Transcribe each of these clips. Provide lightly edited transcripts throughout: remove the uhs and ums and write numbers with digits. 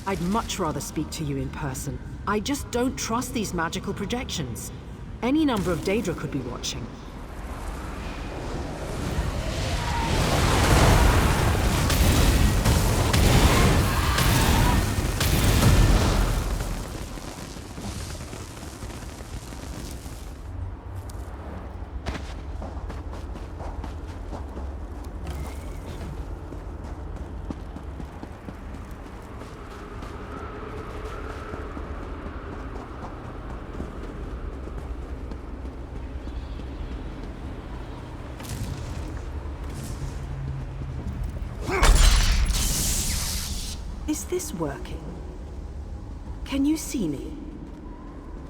I'd much rather speak to you in person. I just don't trust these magical projections. Any number of Daedra could be watching. Is this working? Can you see me?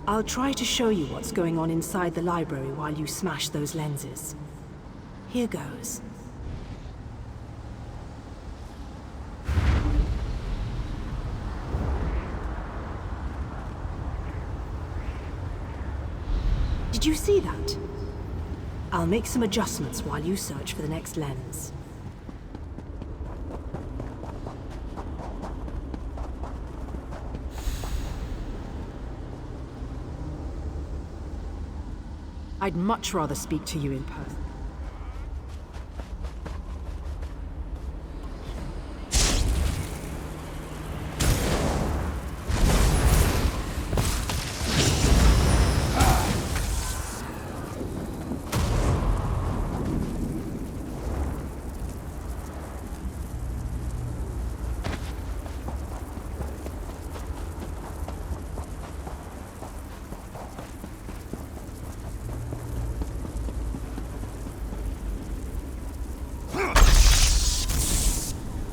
I'll try to show you what's going on inside the library while you smash those lenses. Here goes. Did you see that? I'll make some adjustments while you search for the next lens. I'd much rather speak to you in person.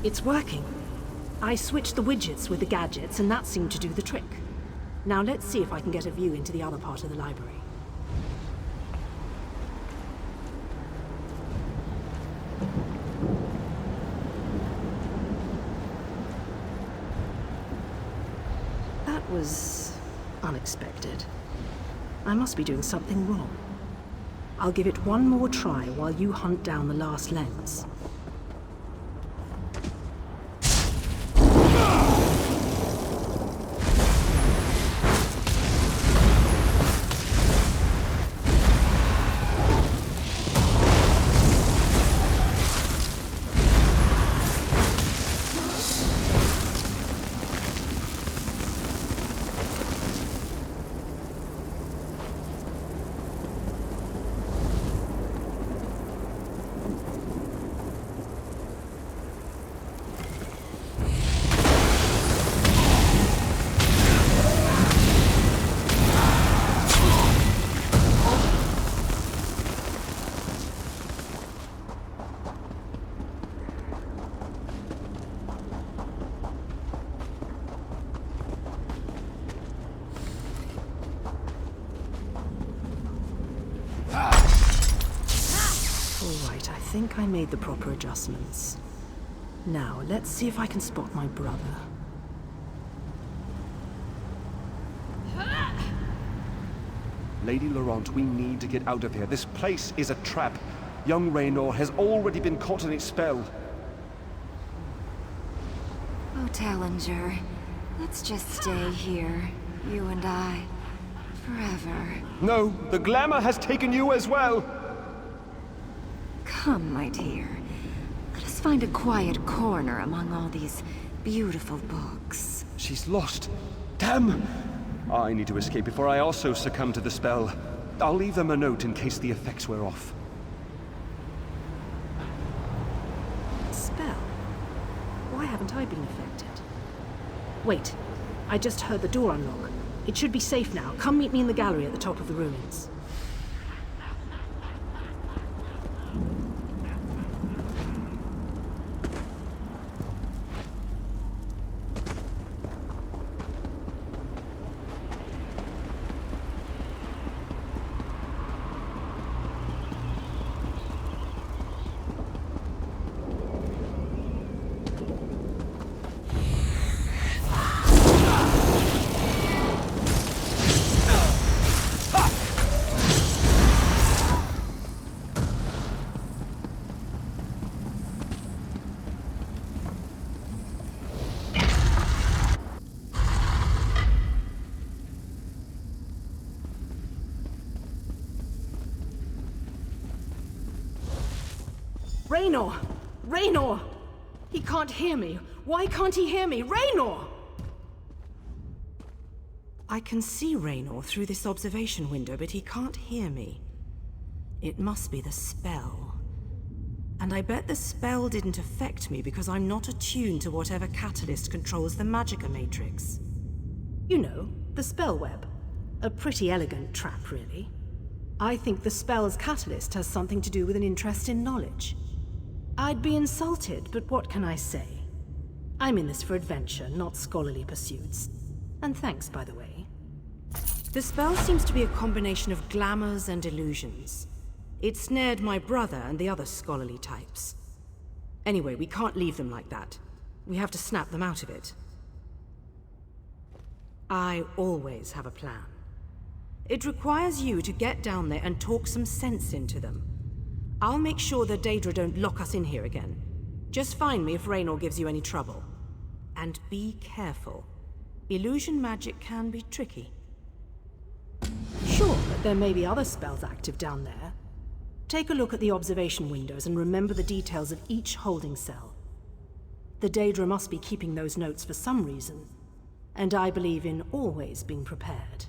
It's working. I switched the widgets with the gadgets, and that seemed to do the trick. Now let's see if I can get a view into the other part of the library. That was unexpected. I must be doing something wrong. I'll give it one more try while you hunt down the last lens. I think I made the proper adjustments. Now, let's see if I can spot my brother. Lady Laurent, we need to get out of here. This place is a trap. Young Raynor has already been caught in its spell. Oh, Tallinger, let's just stay here, you and I, forever. No, the glamour has taken you as well. Come, my dear. Let us find a quiet corner among all these beautiful books. She's lost. Damn! I need to escape before I also succumb to the spell. I'll leave them a note in case the effects wear off. Spell? Why haven't I been affected? Wait, I just heard the door unlock. It should be safe now. Come meet me in the gallery at the top of the ruins. Raynor! Raynor! He can't hear me. Why can't he hear me? Raynor! I can see Raynor through this observation window, but he can't hear me. It must be the spell. And I bet the spell didn't affect me because I'm not attuned to whatever catalyst controls the Magicka Matrix. You know, the spell web. A pretty elegant trap, really. I think the spell's catalyst has something to do with an interest in knowledge. I'd be insulted, but what can I say? I'm in this for adventure, not scholarly pursuits. And thanks, by the way. The spell seems to be a combination of glamours and illusions. It snared my brother and the other scholarly types. Anyway, we can't leave them like that. We have to snap them out of it. I always have a plan. It requires you to get down there and talk some sense into them. I'll make sure the Daedra don't lock us in here again. Just find me if Raynor gives you any trouble. And be careful. Illusion magic can be tricky. Sure, but there may be other spells active down there. Take a look at the observation windows and remember the details of each holding cell. The Daedra must be keeping those notes for some reason, and I believe in always being prepared.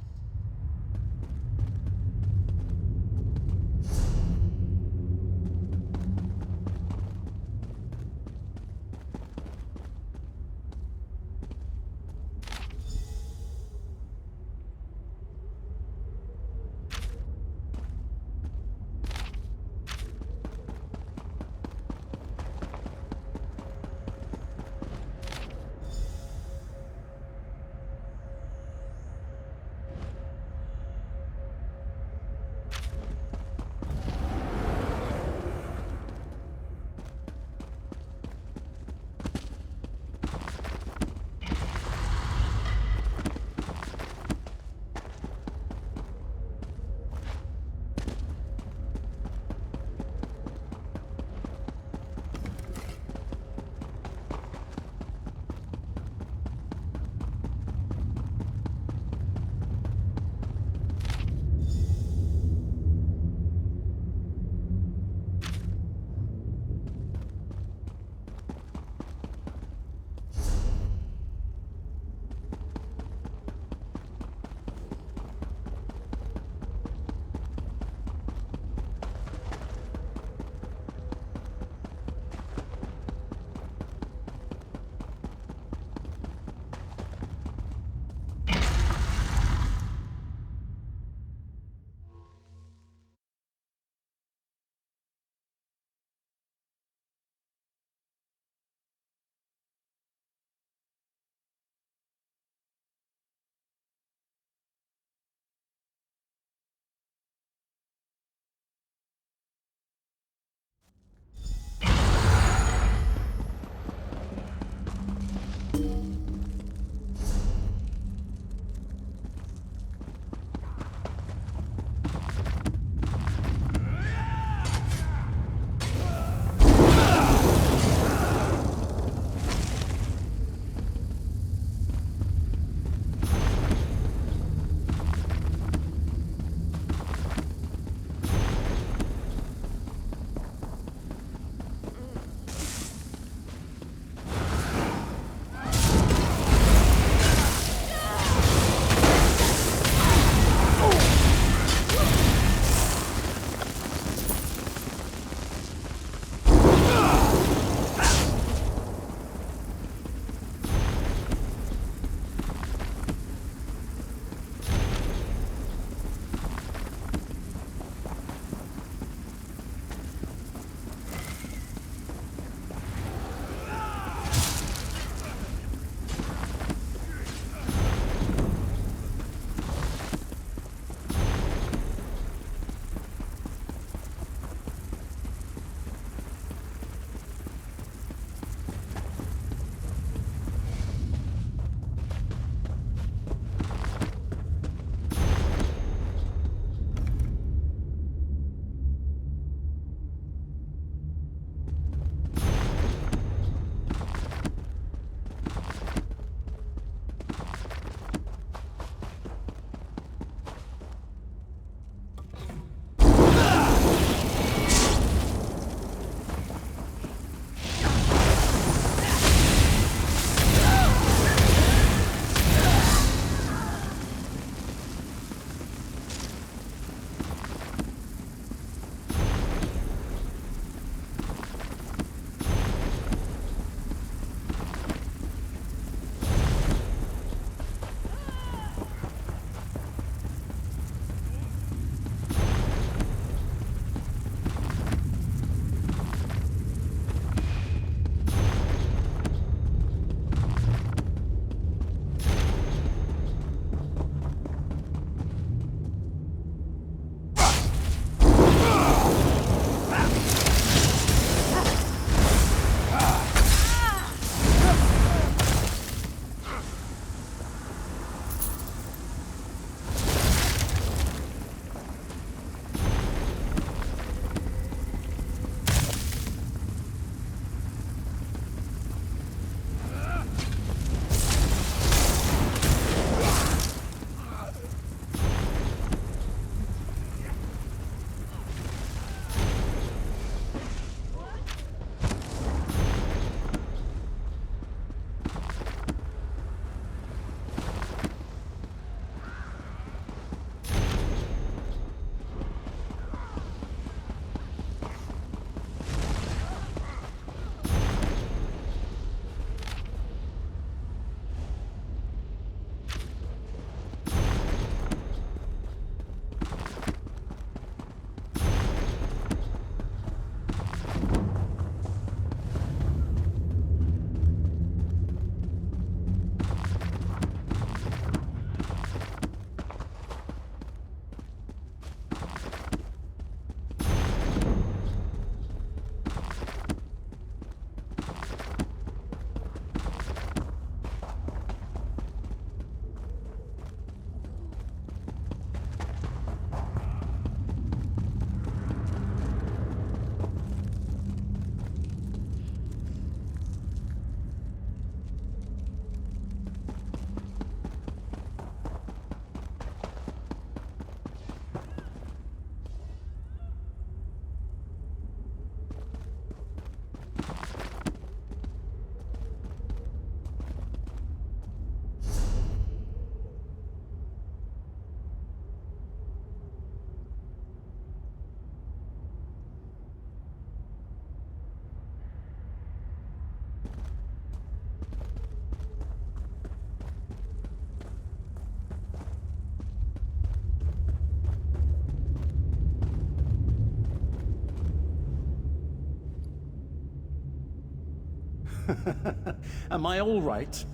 Am I all right?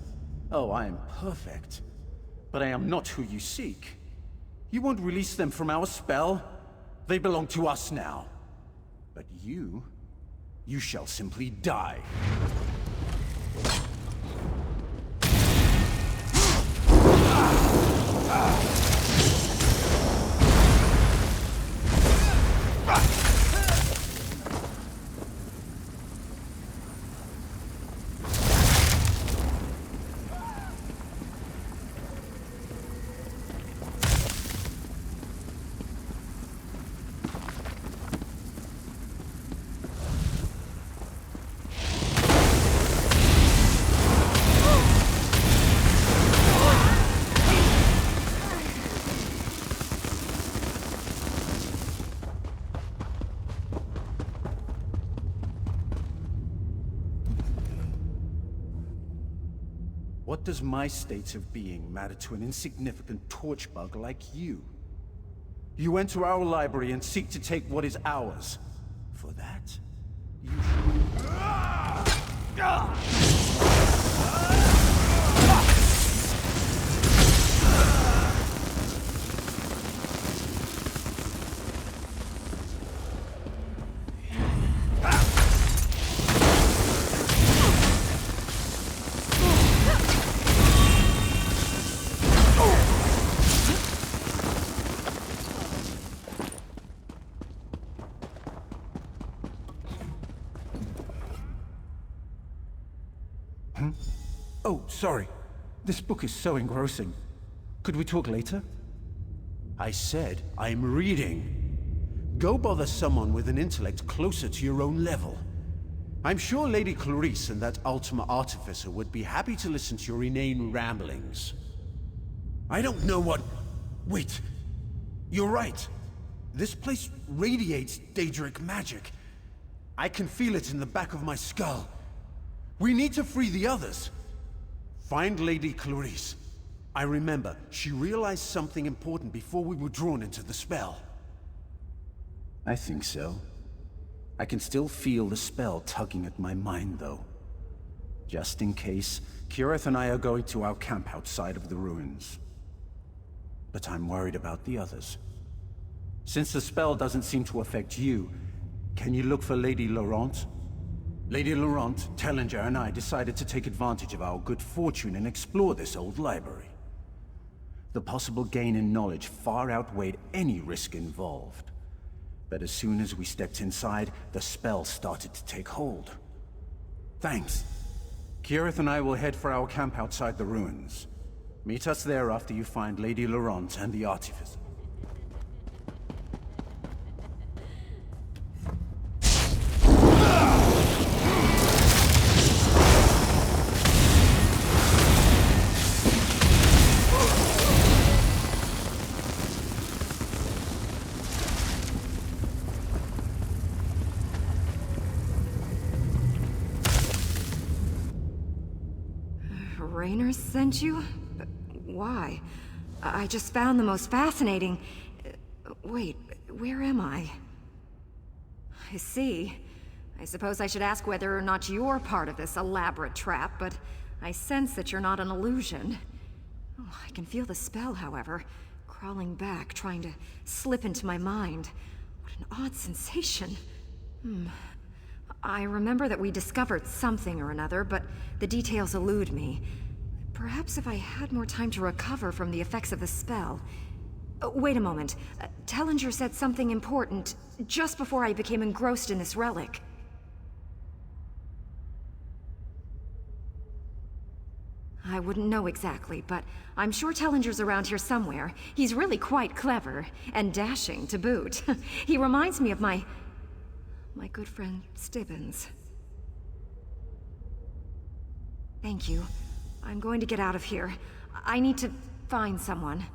Oh, I am perfect. But I am not who you seek. You won't release them from our spell. They belong to us now. But you shall simply die. What does my state of being matter to an insignificant torchbug like you? You enter our library and seek to take what is ours. For that, you Oh, sorry. This book is so engrossing. Could we talk later? I said I'm reading. Go bother someone with an intellect closer to your own level. I'm sure Lady Clarice and that Ultima Artificer would be happy to listen to your inane ramblings. I don't know what... Wait. You're right. This place radiates Daedric magic. I can feel it in the back of my skull. We need to free the others. Find Lady Clarice. I remember, she realized something important before we were drawn into the spell. I think so. I can still feel the spell tugging at my mind, though. Just in case, Kirith and I are going to our camp outside of the ruins. But I'm worried about the others. Since the spell doesn't seem to affect you, can you look for Lady Laurent? Lady Laurent, Tellinger, and I decided to take advantage of our good fortune and explore this old library. The possible gain in knowledge far outweighed any risk involved. But as soon as we stepped inside, the spell started to take hold. Thanks. Kirith and I will head for our camp outside the ruins. Meet us there after you find Lady Laurent and the Artificer. Raynor sent you? Why? I just found the most fascinating... Wait, where am I? I see. I suppose I should ask whether or not you're part of this elaborate trap, but I sense that you're not an illusion. Oh, I can feel the spell, however, crawling back, trying to slip into my mind. What an odd sensation. I remember that we discovered something or another, but the details elude me. Perhaps if I had more time to recover from the effects of the spell... wait a moment. Tellinger said something important just before I became engrossed in this relic. I wouldn't know exactly, but I'm sure Tellinger's around here somewhere. He's really quite clever, and dashing to boot. He reminds me of my good friend Stibbons. Thank you. I'm going to get out of here. I need to find someone.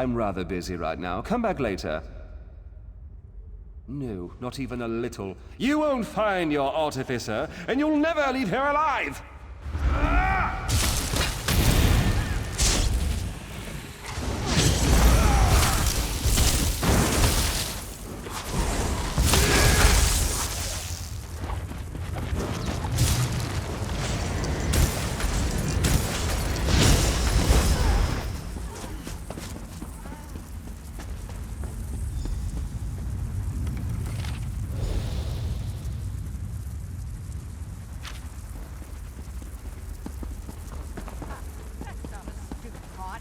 I'm rather busy right now. Come back later. No, not even a little. You won't find your artificer, and you'll never leave here alive!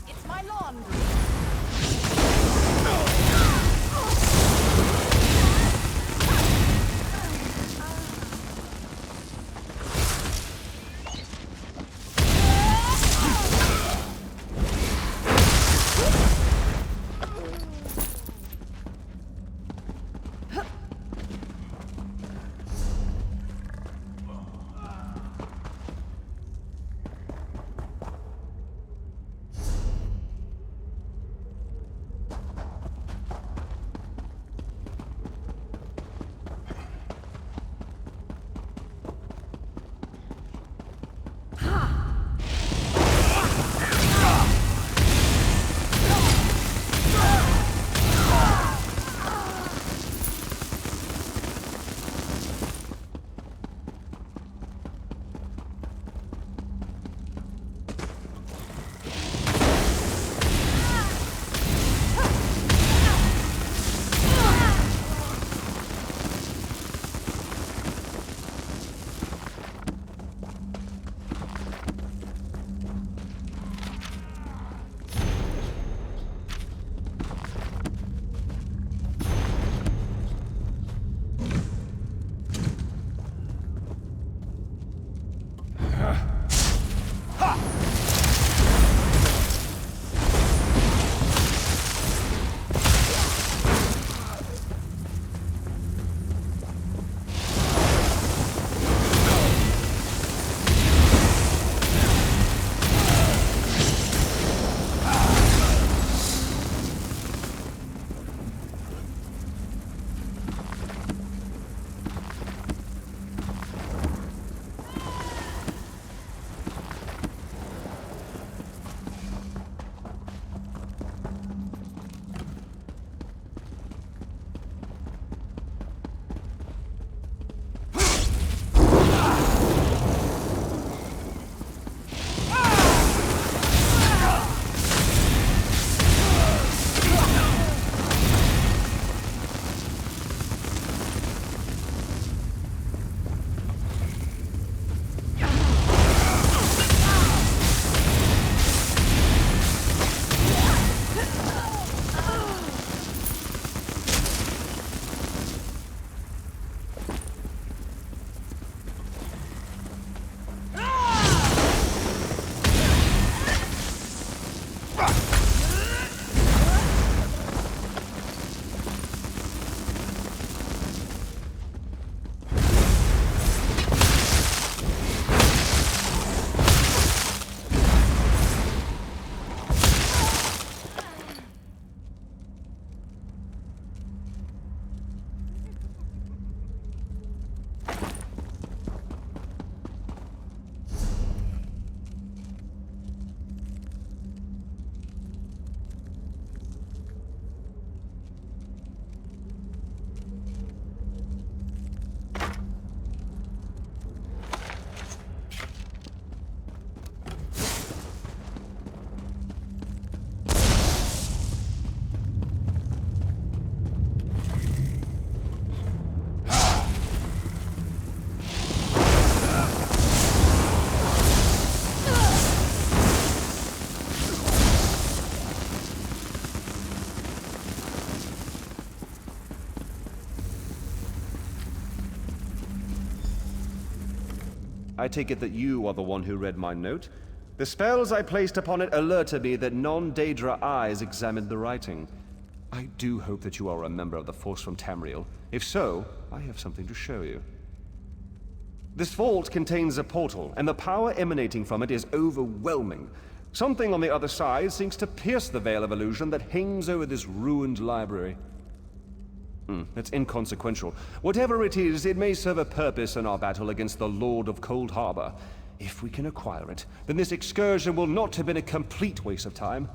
It's my laundry. I take it that you are the one who read my note? The spells I placed upon it alerted me that non-Daedra eyes examined the writing. I do hope that you are a member of the Force from Tamriel. If so, I have something to show you. This vault contains a portal, and the power emanating from it is overwhelming. Something on the other side seems to pierce the veil of illusion that hangs over this ruined library. It's inconsequential. Whatever it is, it may serve a purpose in our battle against the Lord of Cold Harbor. If we can acquire it, then this excursion will not have been a complete waste of time.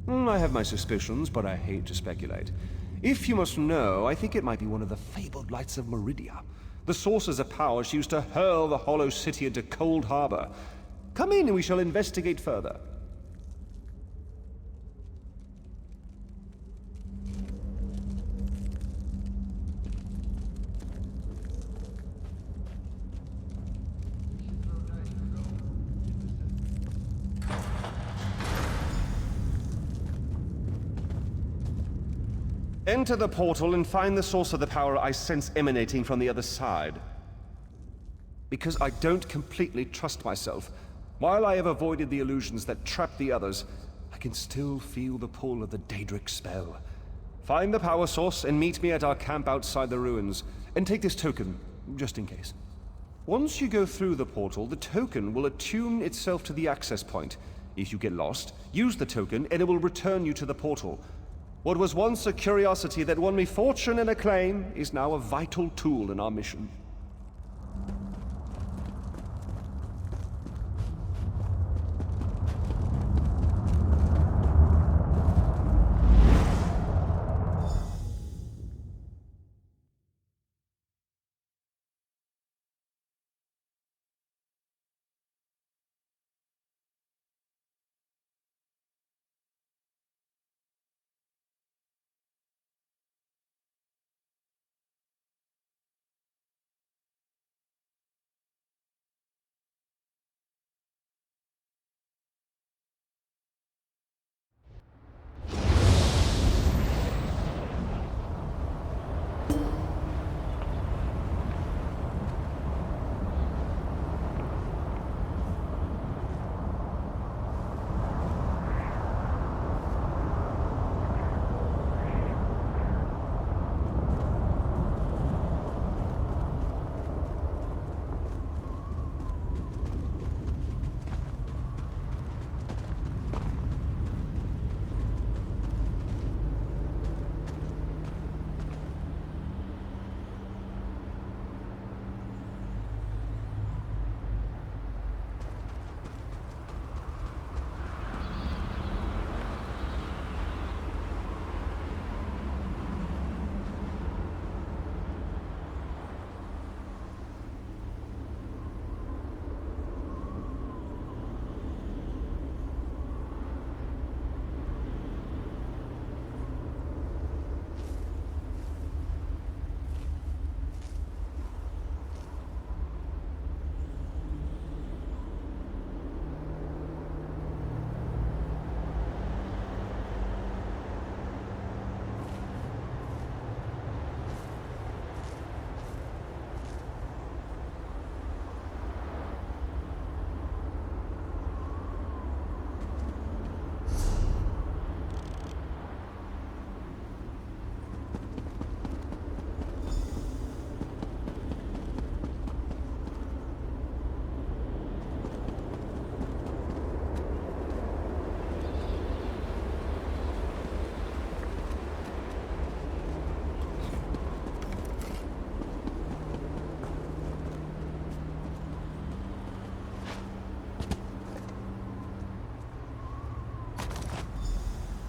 I have my suspicions, but I hate to speculate. If you must know, I think it might be one of the fabled lights of Meridia. The sources of power she used to hurl the Hollow City into Cold Harbor. Come in and we shall investigate further. Enter the portal and find the source of the power I sense emanating from the other side. Because I don't completely trust myself, while I have avoided the illusions that trap the others, I can still feel the pull of the Daedric spell. Find the power source and meet me at our camp outside the ruins, and take this token, just in case. Once you go through the portal, the token will attune itself to the access point. If you get lost, use the token and it will return you to the portal. What was once a curiosity that won me fortune and acclaim is now a vital tool in our mission.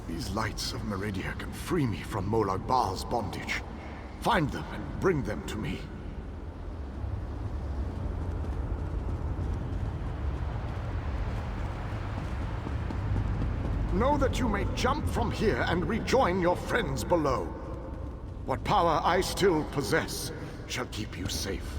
These lights of Meridia can free me from Molag Bal's bondage. Find them and bring them to me. Know that you may jump from here and rejoin your friends below. What power I still possess shall keep you safe.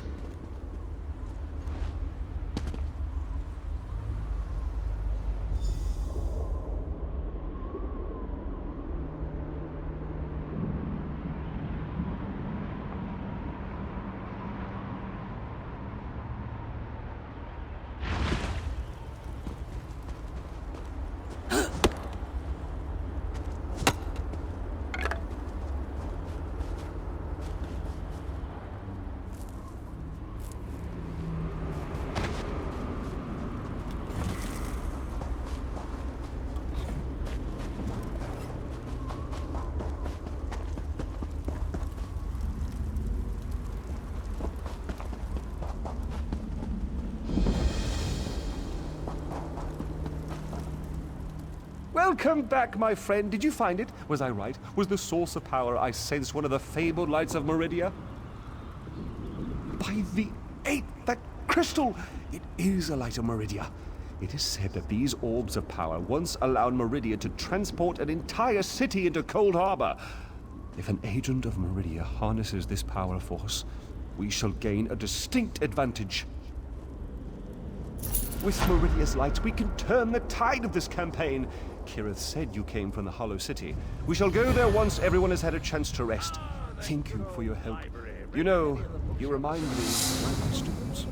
Welcome back, my friend. Did you find it? Was I right? Was the source of power I sensed one of the fabled lights of Meridia? By the eight, that crystal! It is a light of Meridia. It is said that these orbs of power once allowed Meridia to transport an entire city into Cold Harbor. If an agent of Meridia harnesses this power force, we shall gain a distinct advantage. With Meridia's light, we can turn the tide of this campaign. Kirith said you came from the Hollow City. We shall go there once everyone has had a chance to rest. Thank you for your help. You know, you remind me of my students.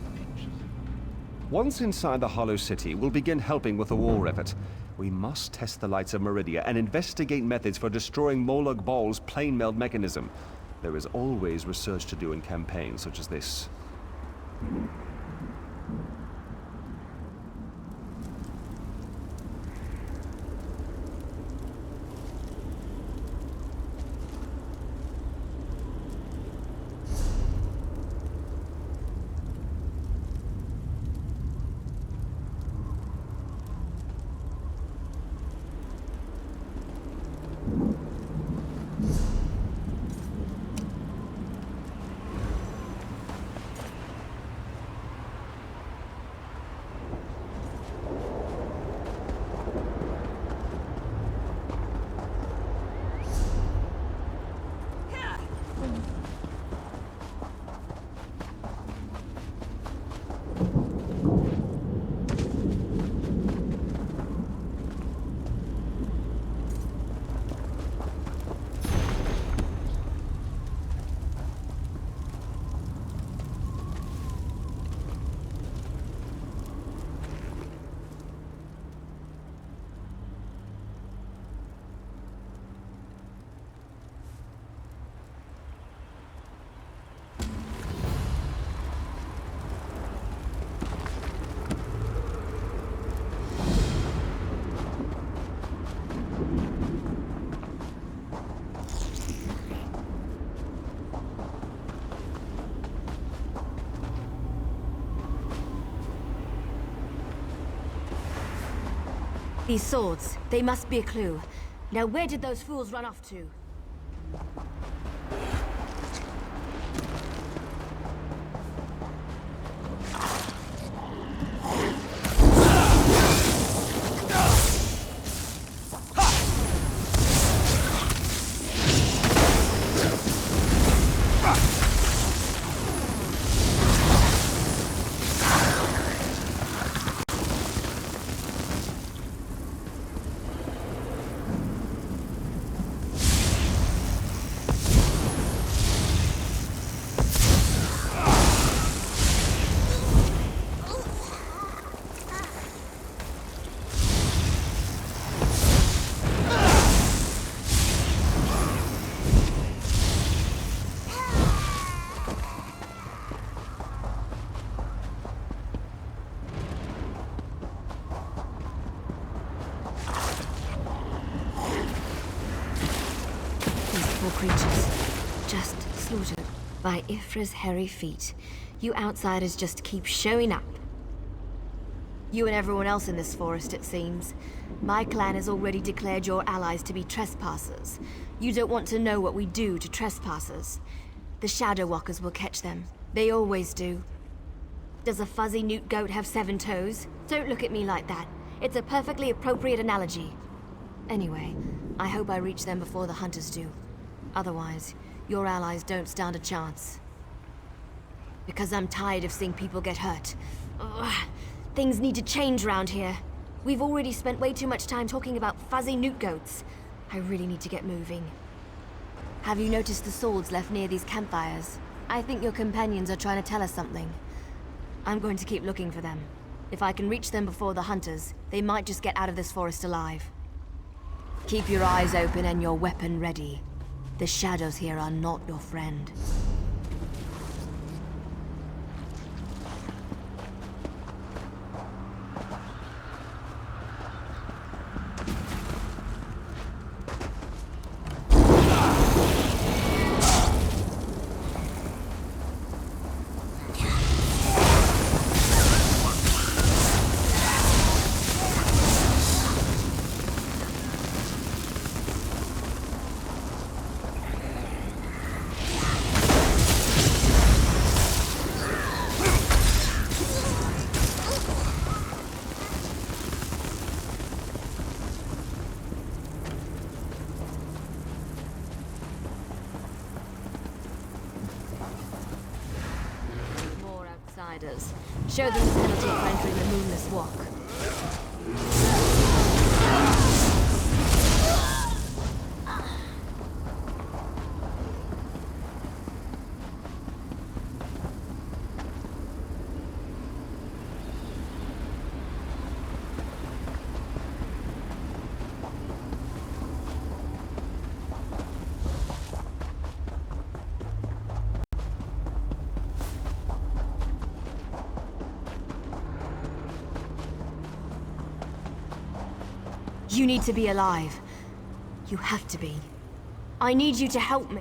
Once inside the Hollow City, we'll begin helping with the war effort. We must test the lights of Meridia and investigate methods for destroying Molag Bal's plane meld mechanism. There is always research to do in campaigns such as this. These swords, they must be a clue. Now where did those fools run off to? Creatures, just slaughtered by Ifra's hairy feet. You outsiders just keep showing up. You and everyone else in this forest, it seems. My clan has already declared your allies to be trespassers. You don't want to know what we do to trespassers. The Shadow Walkers will catch them. They always do. Does a fuzzy newt goat have 7 toes? Don't look at me like that. It's a perfectly appropriate analogy. Anyway, I hope I reach them before the hunters do. Otherwise, your allies don't stand a chance. Because I'm tired of seeing people get hurt. Ugh. Things need to change around here. We've already spent way too much time talking about fuzzy newt goats. I really need to get moving. Have you noticed the swords left near these campfires? I think your companions are trying to tell us something. I'm going to keep looking for them. If I can reach them before the hunters, they might just get out of this forest alive. Keep your eyes open and your weapon ready. The shadows here are not your friend. outsiders. Show them the penalty for entering the Moonless Walk. You need to be alive. You have to be. I need you to help me.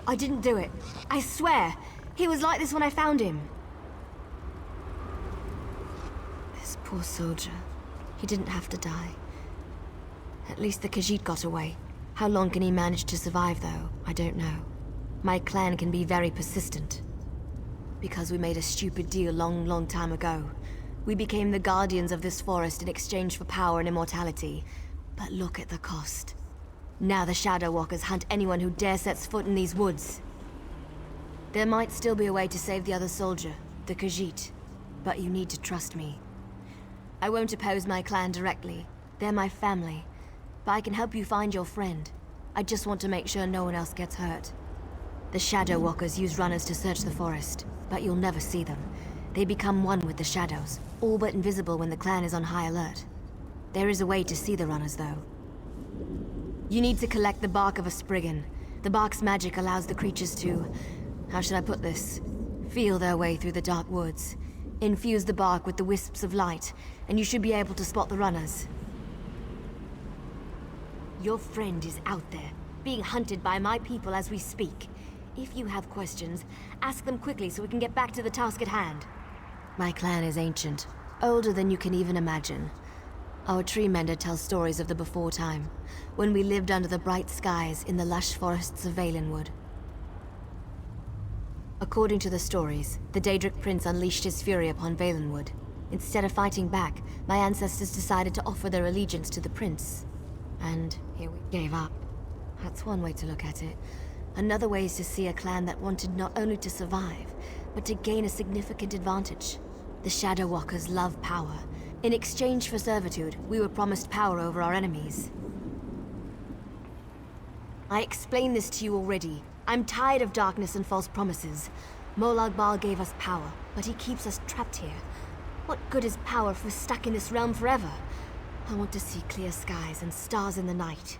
I didn't do it. I swear. He was like this when I found him. This poor soldier. He didn't have to die. At least the Khajiit got away. How long can he manage to survive, though? I don't know. My clan can be very persistent. Because we made a stupid deal long time ago. We became the guardians of this forest in exchange for power and immortality. But look at the cost. Now the Shadow Walkers hunt anyone who dare sets foot in these woods. There might still be a way to save the other soldier, the Khajiit. But you need to trust me. I won't oppose my clan directly. They're my family. But I can help you find your friend. I just want to make sure no one else gets hurt. The Shadow Walkers use runners to search the forest, but you'll never see them. They become one with the shadows, all but invisible when the clan is on high alert. There is a way to see the runners, though. You need to collect the bark of a Spriggan. The bark's magic allows the creatures to... how should I put this? Feel their way through the dark woods. Infuse the bark with the wisps of light, and you should be able to spot the runners. Your friend is out there, being hunted by my people as we speak. If you have questions, ask them quickly so we can get back to the task at hand. My clan is ancient, older than you can even imagine. Our tree mender tells stories of the before time, when we lived under the bright skies in the lush forests of Valenwood. According to the stories, the Daedric Prince unleashed his fury upon Valenwood. Instead of fighting back, my ancestors decided to offer their allegiance to the prince. And here we gave up. That's one way to look at it. Another way is to see a clan that wanted not only to survive, but to gain a significant advantage. The Shadow Walkers love power. In exchange for servitude, we were promised power over our enemies. I explained this to you already. I'm tired of darkness and false promises. Molag Bal gave us power, but he keeps us trapped here. What good is power if we're stuck in this realm forever? I want to see clear skies and stars in the night.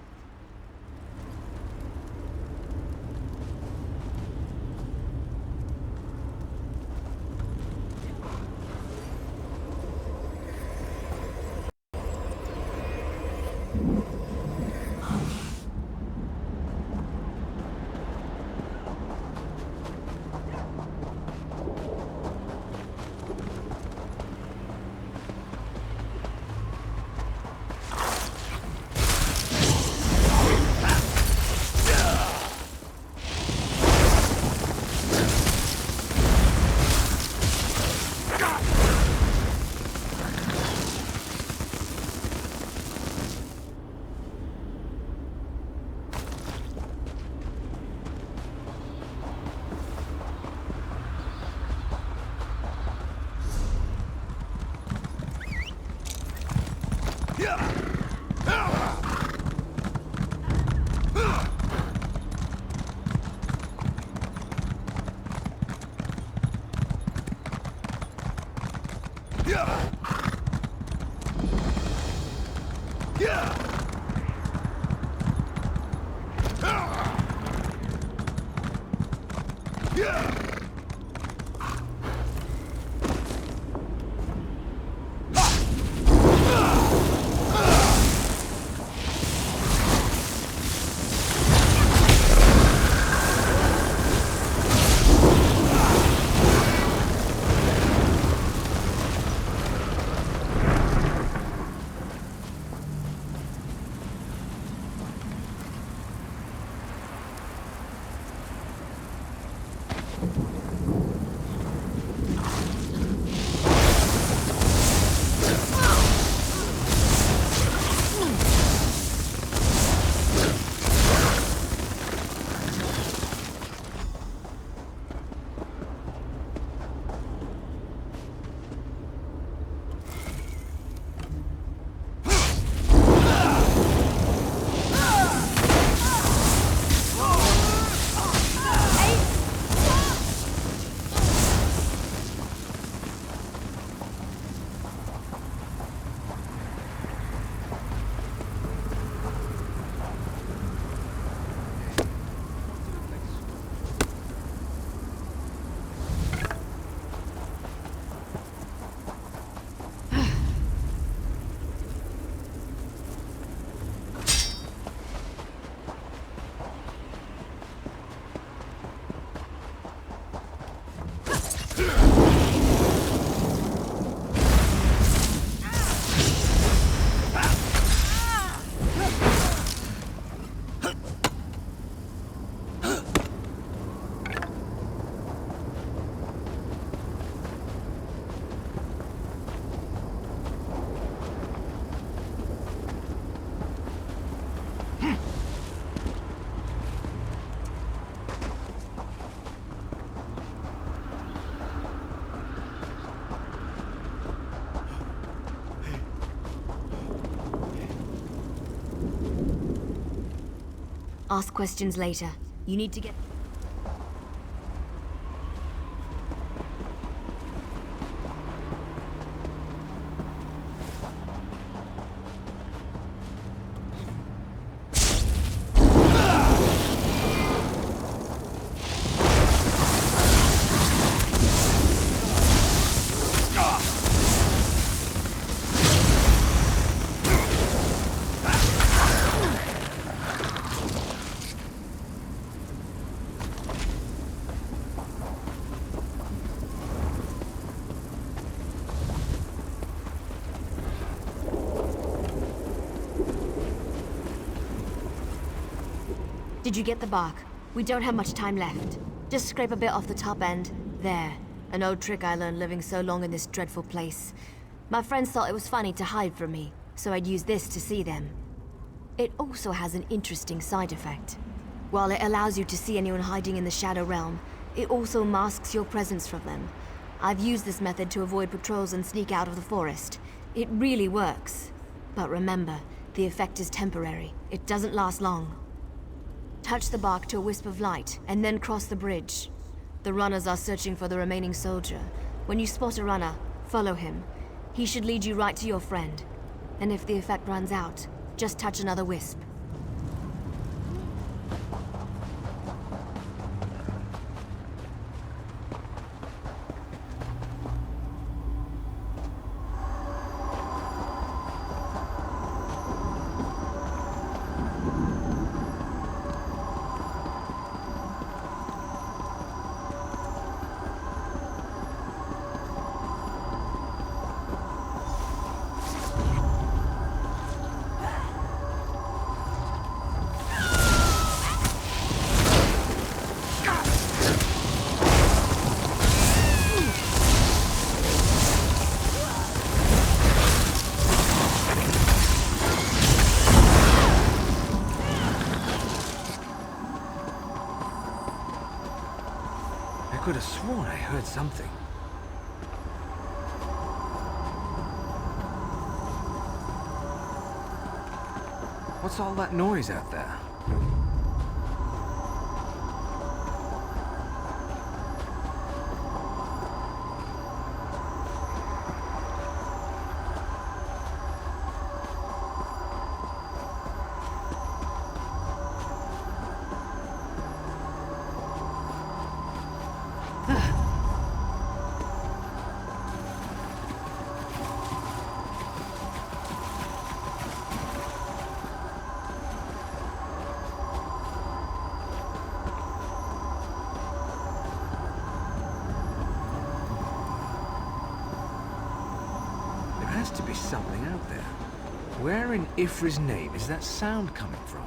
Ask questions later. You need to get... Did you get the bark? We don't have much time left. Just scrape a bit off the top end. There. An old trick I learned living so long in this dreadful place. My friends thought it was funny to hide from me, so I'd use this to see them. It also has an interesting side effect. While it allows you to see anyone hiding in the Shadow Realm, it also masks your presence from them. I've used this method to avoid patrols and sneak out of the forest. It really works. But remember, the effect is temporary. It doesn't last long. Touch the bark to a wisp of light, and then cross the bridge. The runners are searching for the remaining soldier. When you spot a runner, follow him. He should lead you right to your friend. And if the effect runs out, just touch another wisp. I could have sworn I heard something. What's all that noise out there? There has to be something out there. Where in Ifra's name is that sound coming from?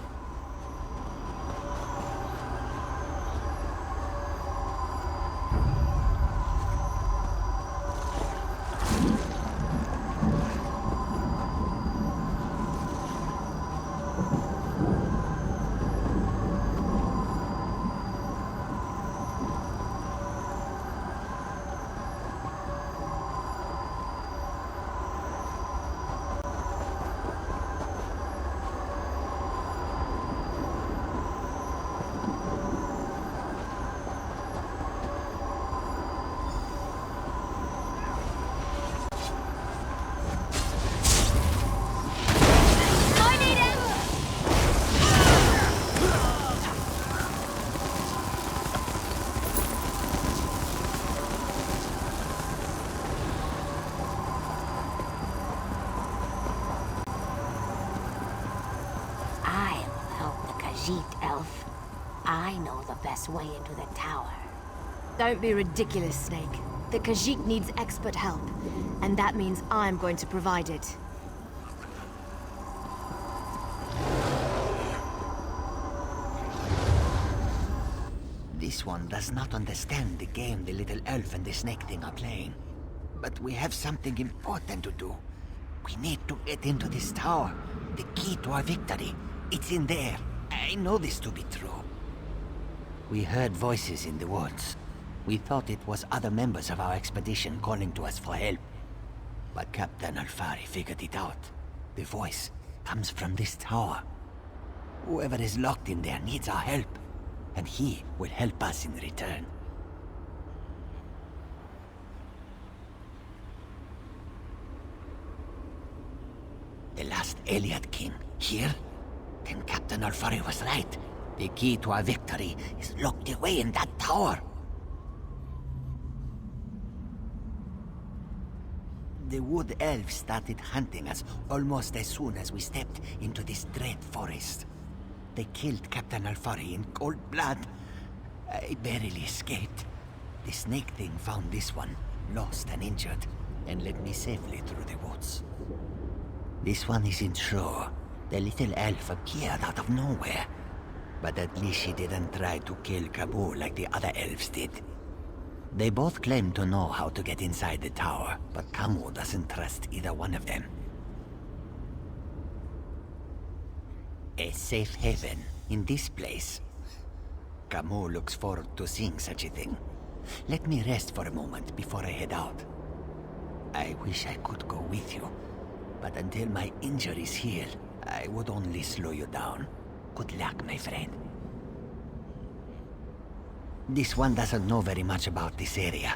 Elf. I know the best way into the tower. Don't be ridiculous, Snake. The Khajiit needs expert help, and that means I'm going to provide it. This one does not understand the game the little elf and the snake thing are playing. But we have something important to do. We need to get into this tower. The key to our victory. It's in there. I know this to be true. We heard voices in the woods. We thought it was other members of our expedition calling to us for help. But Captain Alfari figured it out. The voice comes from this tower. Whoever is locked in there needs our help, and he will help us in return. The last Elliot King, here? Then Captain Alfari was right. The key to our victory is locked away in that tower. The wood elves started hunting us almost as soon as we stepped into this dread forest. They killed Captain Alfari in cold blood. I barely escaped. The snake thing found this one, lost and injured, and led me safely through the woods. This one isn't sure. The little elf appeared out of nowhere. But at least she didn't try to kill Kabul like the other elves did. They both claim to know how to get inside the tower, but Kamu doesn't trust either one of them. A safe haven in this place. Kamu looks forward to seeing such a thing. Let me rest for a moment before I head out. I wish I could go with you, but until my injuries heal, I would only slow you down. Good luck, my friend. This one doesn't know very much about this area,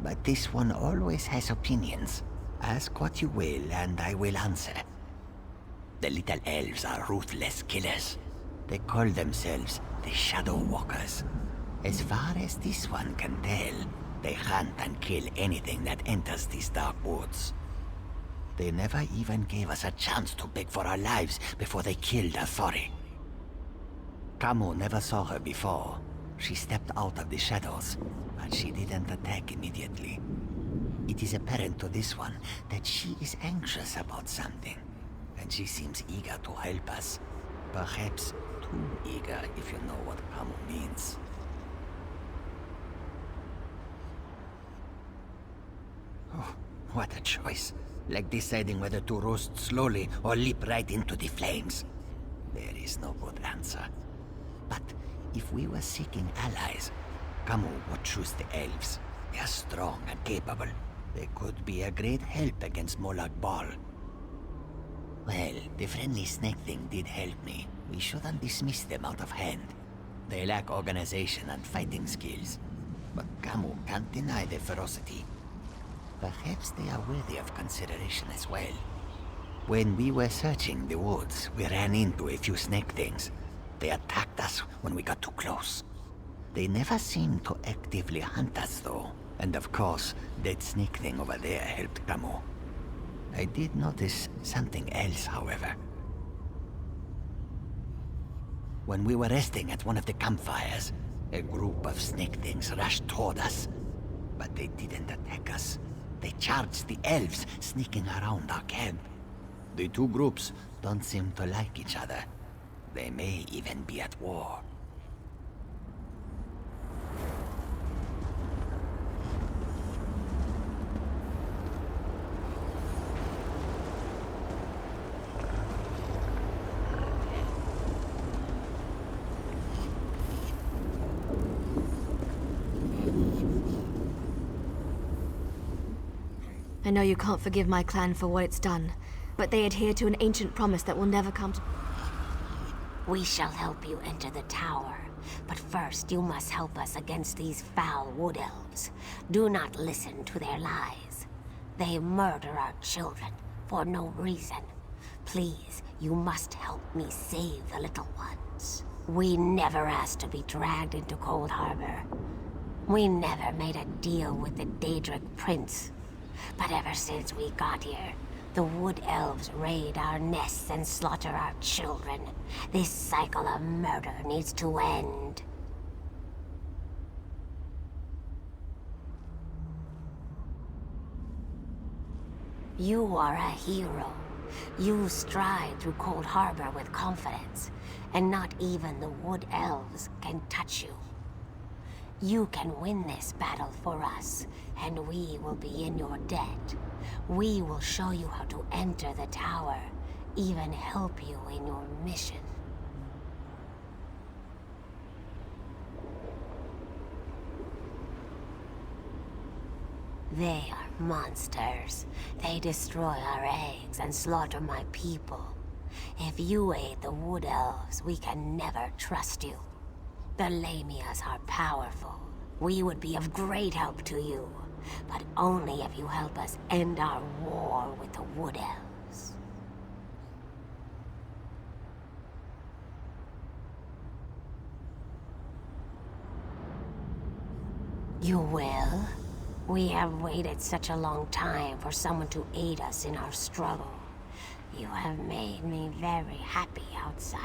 but this one always has opinions. Ask what you will, and I will answer. The little elves are ruthless killers. They call themselves the Shadow Walkers. As far as this one can tell, they hunt and kill anything that enters these dark woods. They never even gave us a chance to beg for our lives before they killed Alfari. Kamu never saw her before. She stepped out of the shadows, but she didn't attack immediately. It is apparent to this one that she is anxious about something, and she seems eager to help us. Perhaps too eager, if you know what Kamu means. Oh, what a choice. Like deciding whether to roast slowly or leap right into the flames. There is no good answer. But if we were seeking allies, Kamu would choose the elves. They are strong and capable. They could be a great help against Molag Bal. Well, the friendly snake thing did help me. We shouldn't dismiss them out of hand. They lack organization and fighting skills. But Kamu can't deny their ferocity. Perhaps they are worthy of consideration as well. When we were searching the woods, we ran into a few snake things. They attacked us when we got too close. They never seemed to actively hunt us, though. And of course, that snake thing over there helped Kamu. I did notice something else, however. When we were resting at one of the campfires, a group of snake things rushed toward us. But they didn't attack us. They charged the elves sneaking around our camp. The two groups don't seem to like each other. They may even be at war. I know you can't forgive my clan for what it's done, but they adhere to an ancient promise that will never come to... We shall help you enter the tower, but first you must help us against these foul wood elves. Do not listen to their lies. They murder our children for no reason. Please, you must help me save the little ones. We never asked to be dragged into Cold Harbor. We never made a deal with the Daedric Prince. But ever since we got here, the wood elves raid our nests and slaughter our children. This cycle of murder needs to end. You are a hero. You stride through Cold Harbor with confidence, and not even the wood elves can touch you. You can win this battle for us, and we will be in your debt. We will show you how to enter the tower, even help you in your mission. They are monsters. They destroy our eggs and slaughter my people. If you aid the Wood Elves, we can never trust you. The Lamias are powerful. We would be of great help to you, but only if you help us end our war with the Wood Elves. You will? We have waited such a long time for someone to aid us in our struggle. You have made me very happy, outsider.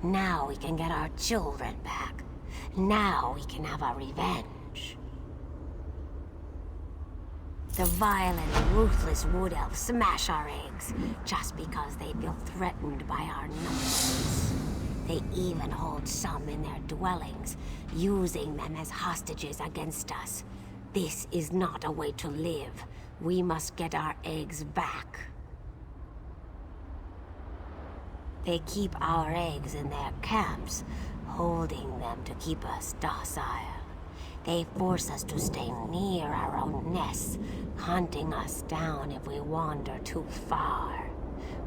Now we can get our children back. Now we can have our revenge. The vile and ruthless Wood Elves smash our eggs just because they feel threatened by our numbers. They even hold some in their dwellings, using them as hostages against us. This is not a way to live. We must get our eggs back. They keep our eggs in their camps, holding them to keep us docile. They force us to stay near our own nests, hunting us down if we wander too far.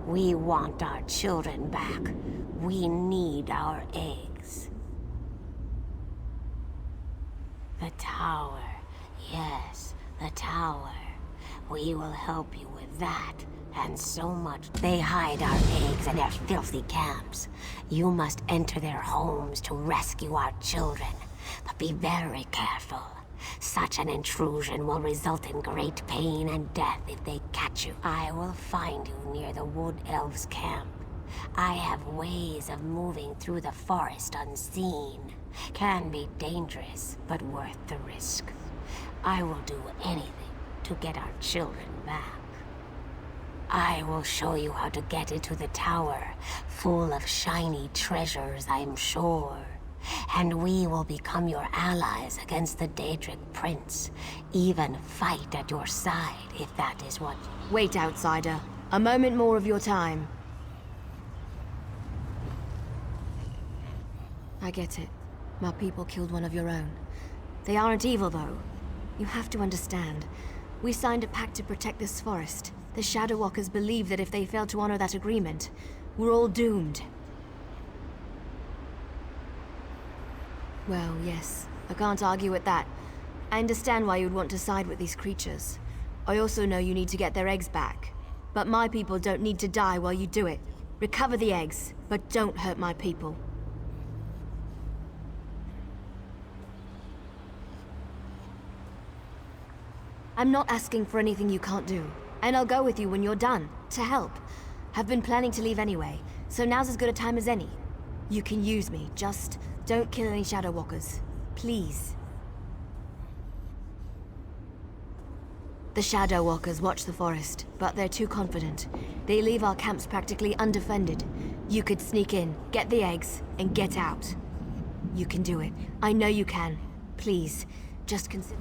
We want our children back. We need our eggs. The tower. Yes, the tower. We will help you with that. And so much. They hide our eggs in their filthy camps. You must enter their homes to rescue our children. But be very careful. Such an intrusion will result in great pain and death if they catch you. I will find you near the Wood Elves' camp. I have ways of moving through the forest unseen. Can be dangerous, but worth the risk. I will do anything to get our children back. I will show you how to get into the tower, full of shiny treasures, I'm sure. And we will become your allies against the Daedric Prince. Even fight at your side, if that is what... Wait, outsider. A moment more of your time. I get it. My people killed one of your own. They aren't evil, though. You have to understand. We signed a pact to protect this forest. The Shadow Walkers believe that if they fail to honor that agreement, we're all doomed. Well, yes. I can't argue with that. I understand why you'd want to side with these creatures. I also know you need to get their eggs back. But my people don't need to die while you do it. Recover the eggs, but don't hurt my people. I'm not asking for anything you can't do. And I'll go with you when you're done, to help. I've been planning to leave anyway, so now's as good a time as any. You can use me, just don't kill any Shadow Walkers. Please. The Shadow Walkers watch the forest, but they're too confident. They leave our camps practically undefended. You could sneak in, get the eggs, and get out. You can do it. I know you can. Please, just consider...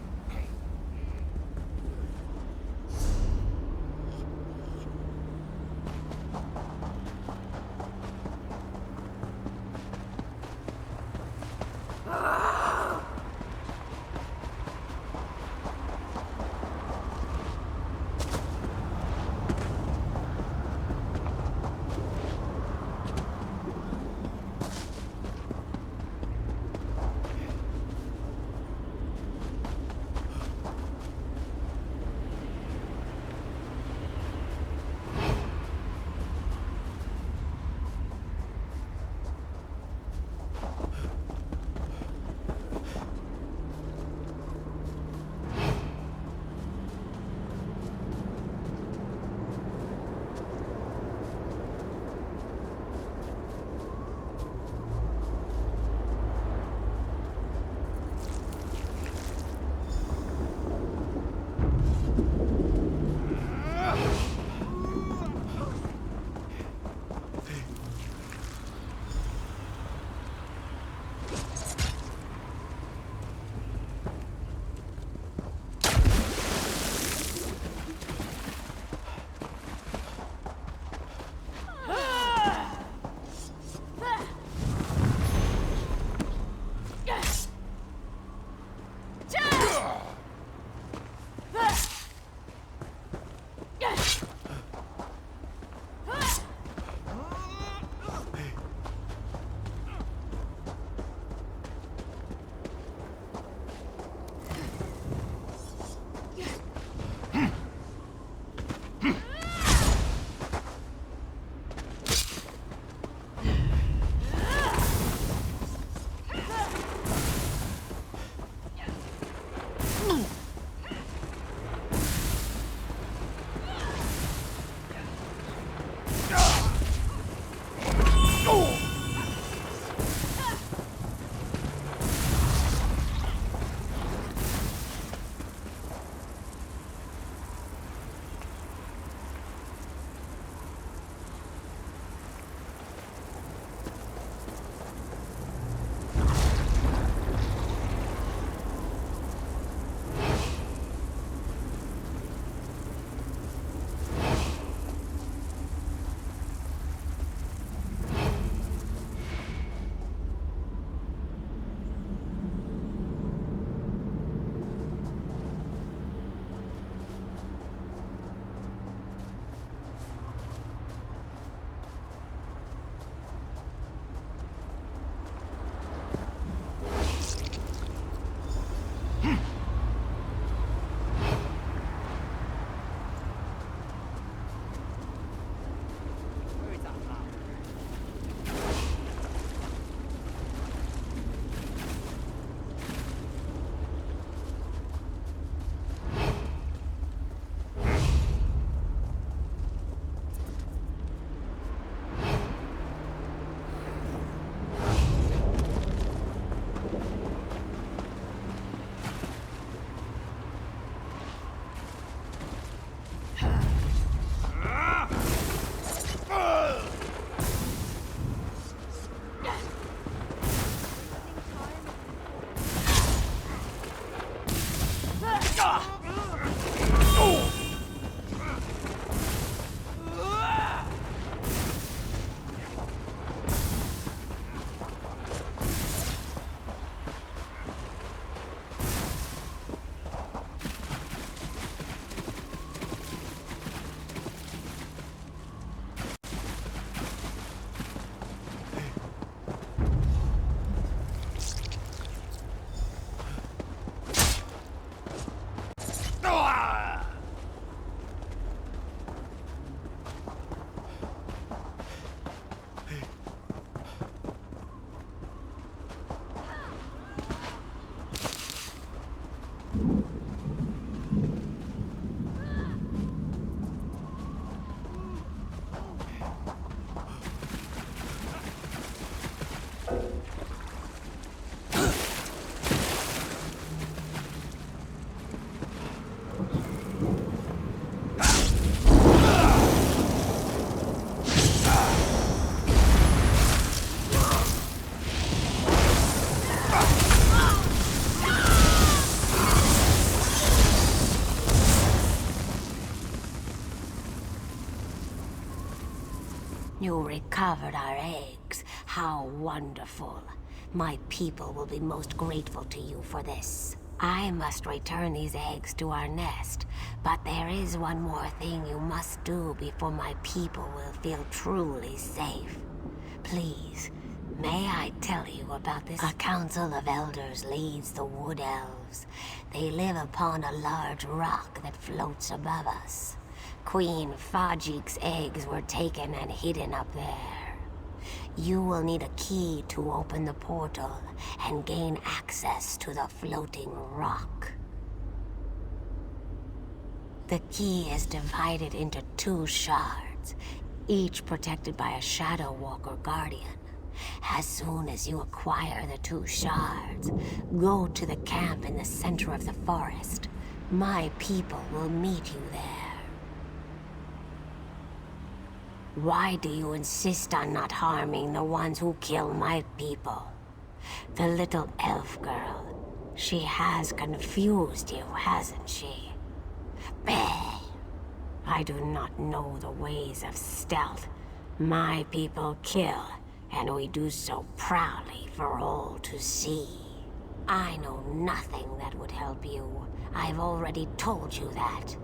You recovered our eggs. How wonderful. My people will be most grateful to you for this. I must return these eggs to our nest, but there is one more thing you must do before my people will feel truly safe. Please, may I tell you about this? A council of elders leads the Wood Elves. They live upon a large rock that floats above us. Queen Fajik's eggs were taken and hidden up there. You will need a key to open the portal and gain access to the floating rock. The key is divided into 2 shards, each protected by a Shadow Walker Guardian. As soon as you acquire the 2 shards, go to the camp in the center of the forest. My people will meet you there. Why do you insist on not harming the ones who kill my people? The little elf girl. She has confused you, hasn't she? Bah! I do not know the ways of stealth. My people kill, and we do so proudly for all to see. I know nothing that would help you. I've already told you that.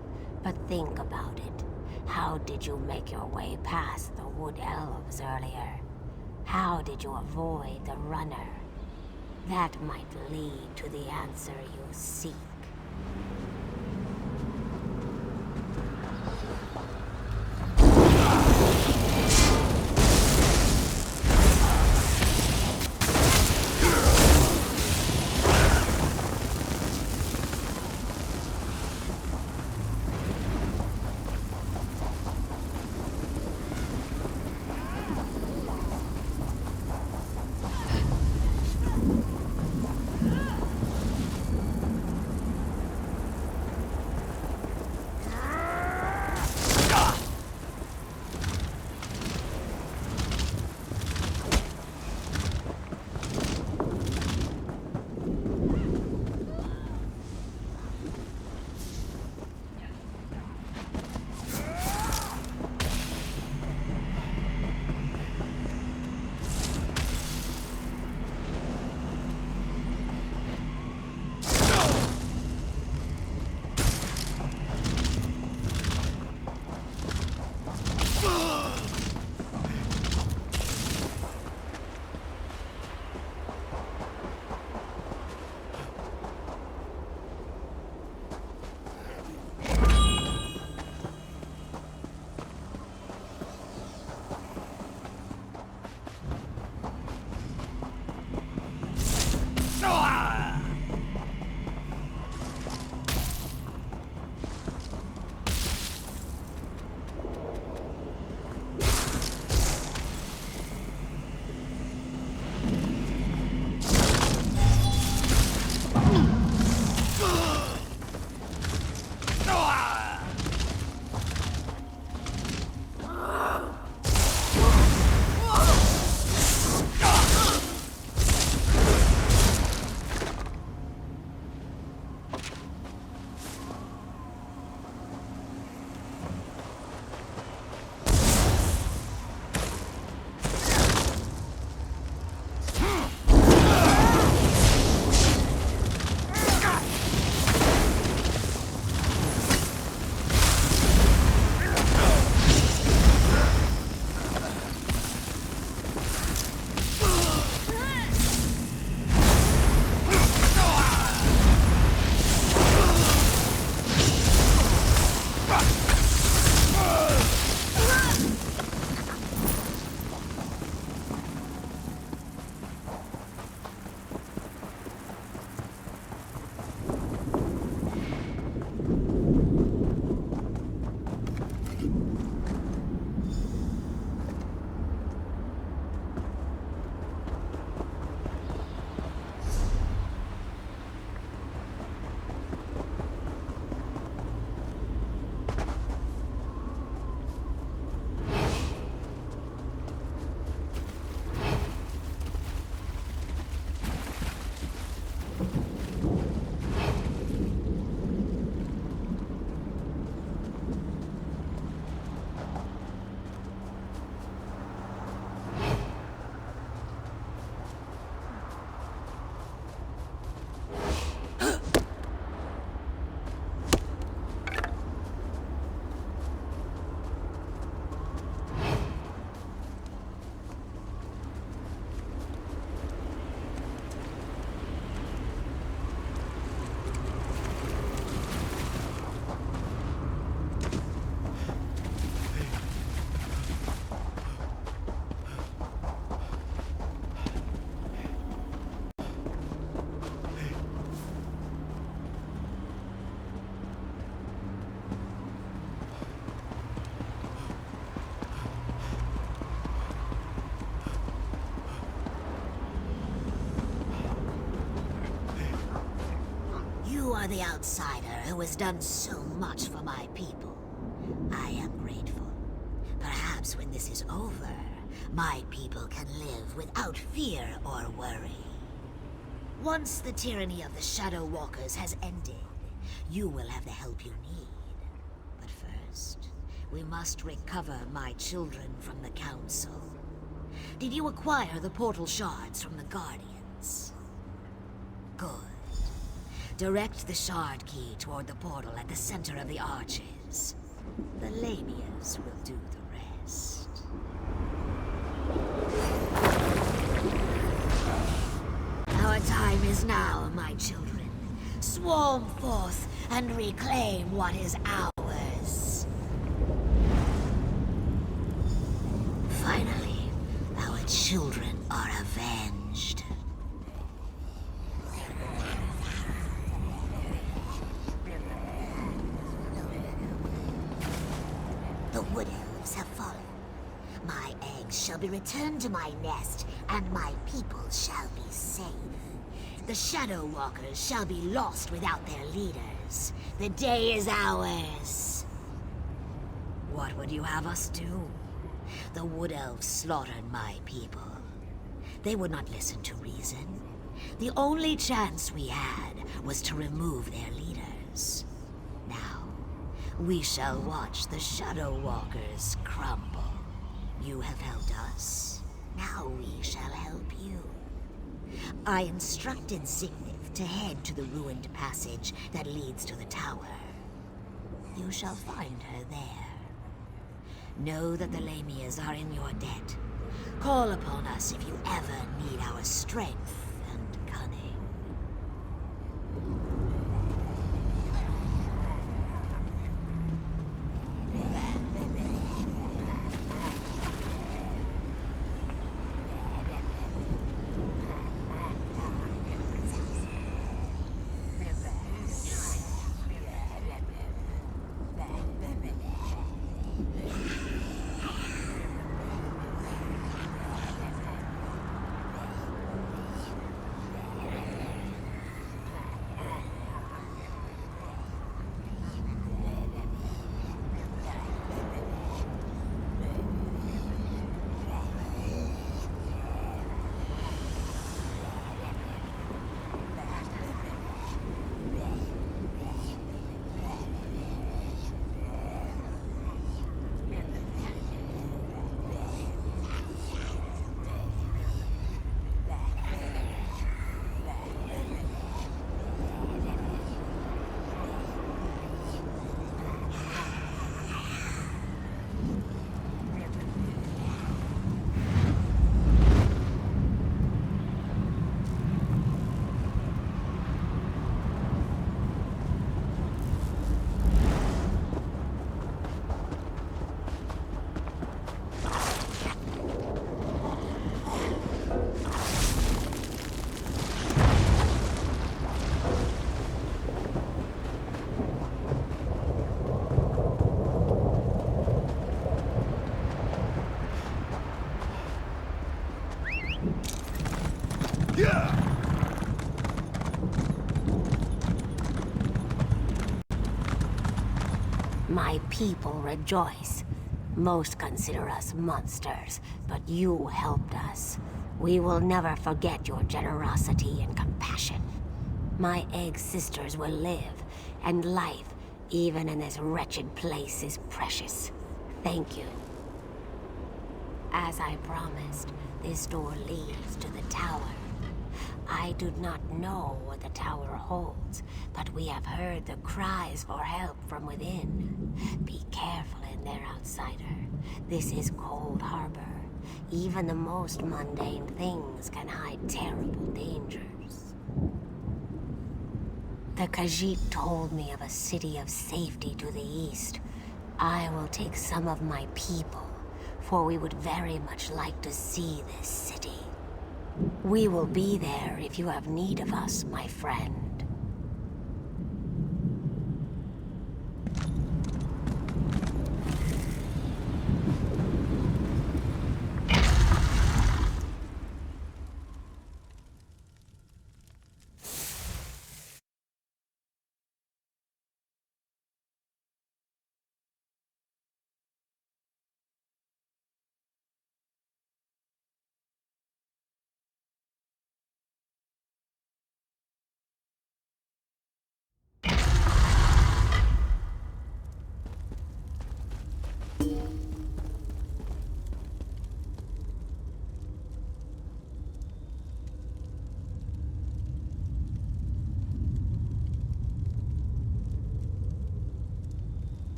But think about it. How did you make your way past the Wood Elves earlier? How did you avoid the runner? That might lead to the answer you seek. are the outsider who has done so much for my people. I am grateful. Perhaps when this is over, my people can live without fear or worry. Once the tyranny of the Shadow Walkers has ended, you will have the help you need. But first, we must recover my children from the Council. Did you acquire the portal shards from the Guardians? Good. Direct the shard key toward the portal at the center of the arches. The Lamias will do the rest. Our time is now, my children. Swarm forth and reclaim what is ours. Finally, our children are avenged. The Wood Elves have fallen. My eggs shall be returned to my nest, and my people shall be safe. The Shadow Walkers shall be lost without their leaders. The day is ours. What would you have us do? The Wood Elves slaughtered my people. They would not listen to reason. The only chance we had was to remove their leaders. Now, we shall watch the Shadow Walkers crumble. You have helped us. Now we shall help you. I instructed Signif to head to the ruined passage that leads to the tower. You shall find her there. Know that the Lamias are in your debt. Call upon us if you ever need our strength and cunning. My people rejoice. Most consider us monsters, but you helped us. We will never forget your generosity and compassion. My egg sisters will live, and life, even in this wretched place, is precious. Thank you. As I promised, this door leads to the tower. I do not know what the tower holds, but we have heard the cries for help from within. Be careful in there, outsider. This is Cold Harbor. Even the most mundane things can hide terrible dangers. The Khajiit told me of a city of safety to the east. I will take some of my people, for we would very much like to see this city. We will be there if you have need of us, my friend.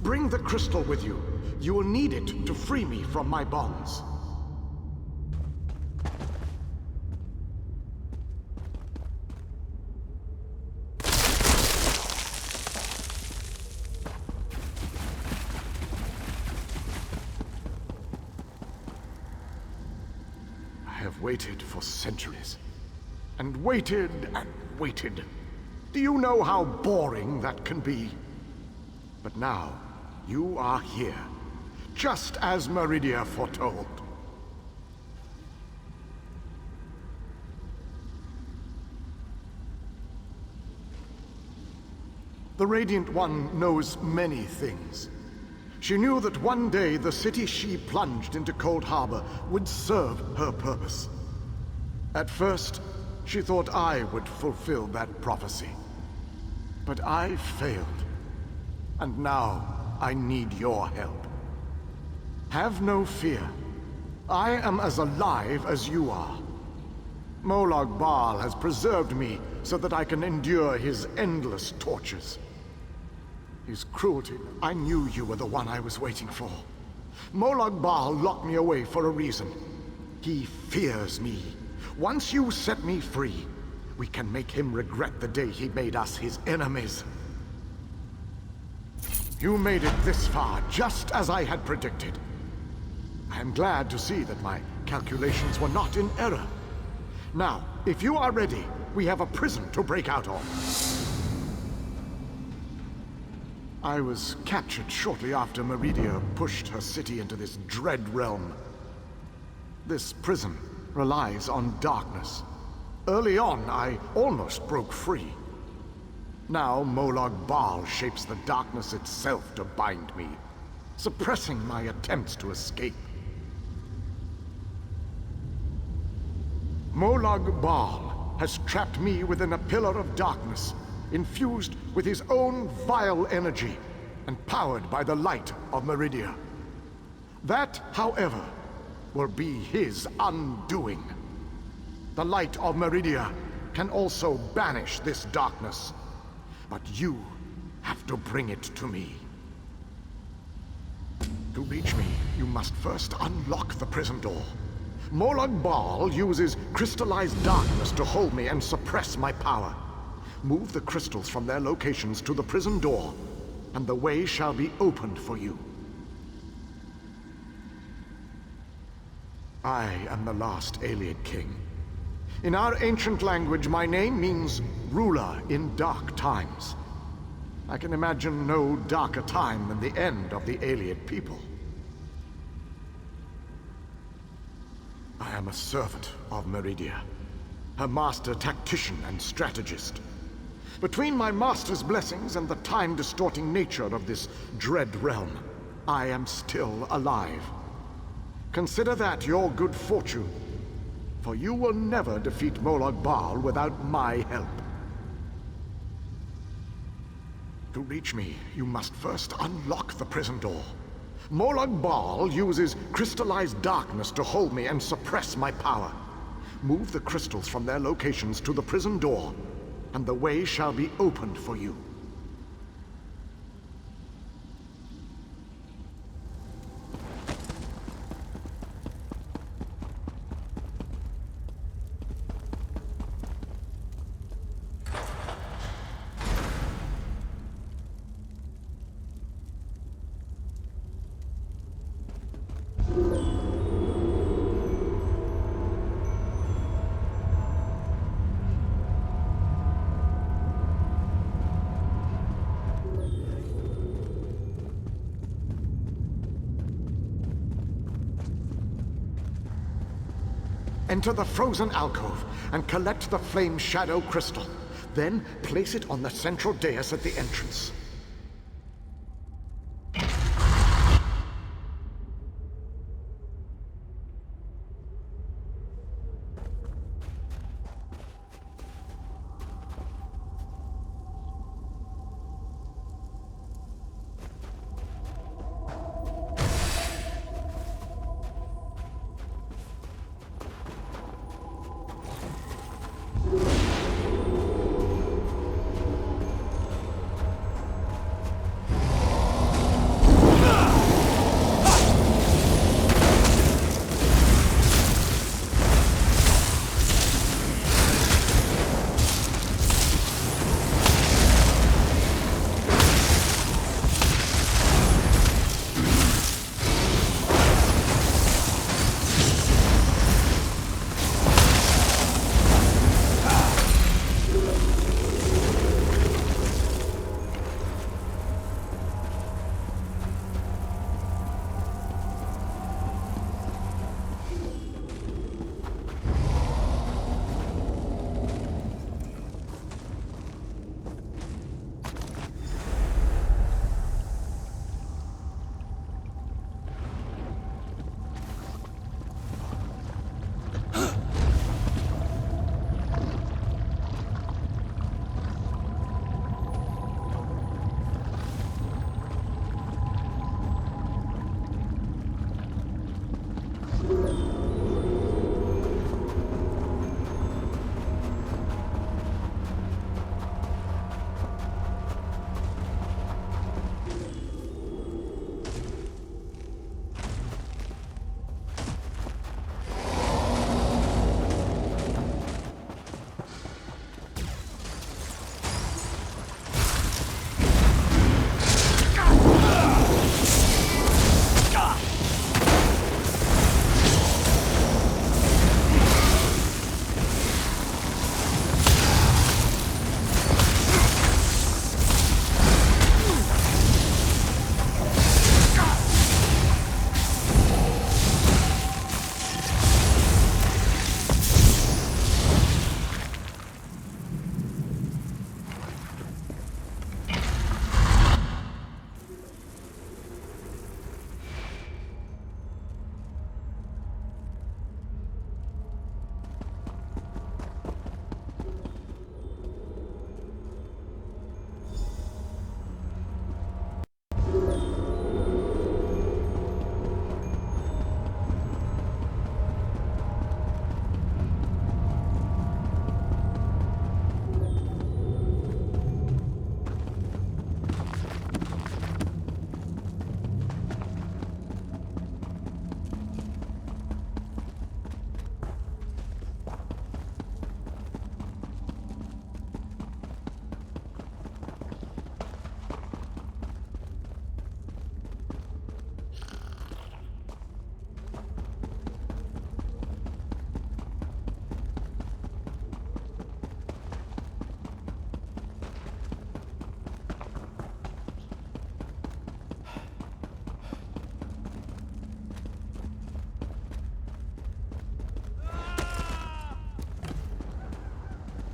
Bring the crystal with you. You will need it to free me from my bonds. I have waited for centuries. And waited and waited. Do you know how boring that can be? But now, you are here, just as Meridia foretold. The Radiant One knows many things. She knew that one day the city she plunged into Cold Harbor would serve her purpose. At first, she thought I would fulfill that prophecy. But I failed. And now, I need your help. Have no fear. I am as alive as you are. Molag Bal has preserved me so that I can endure his endless tortures. His cruelty, I knew you were the one I was waiting for. Molag Bal locked me away for a reason. He fears me. Once you set me free, we can make him regret the day he made us his enemies. You made it this far, just as I had predicted. I am glad to see that my calculations were not in error. Now, if you are ready, we have a prison to break out of. I was captured shortly after Meridia pushed her city into this dread realm. This prison relies on darkness. Early on, I almost broke free. Now Molag Bal shapes the darkness itself to bind me, suppressing my attempts to escape. Molag Bal has trapped me within a pillar of darkness, infused with his own vile energy and powered by the light of Meridia. That, however, will be his undoing. The light of Meridia can also banish this darkness, but you have to bring it to me. To reach me, you must first unlock the prison door. Molag Bal uses crystallized darkness to hold me and suppress my power. Move the crystals from their locations to the prison door, and the way shall be opened for you. I am the last Ayleid king. In our ancient language, my name means ruler in dark times. I can imagine no darker time than the end of the Ayleid people. I am a servant of Meridia, her master tactician and strategist. Between my master's blessings and the time-distorting nature of this dread realm, I am still alive. Consider that your good fortune, for you will never defeat Molag Bal without my help. To reach me, you must first unlock the prison door. Molag Bal uses crystallized darkness to hold me and suppress my power. Move the crystals from their locations to the prison door, and the way shall be opened for you. Enter the frozen alcove and collect the Flame Shadow Crystal. Then place it on the central dais at the entrance.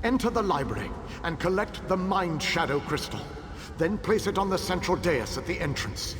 Enter the library and collect the Mind Shadow Crystal. Then place it on the central dais at the entrance.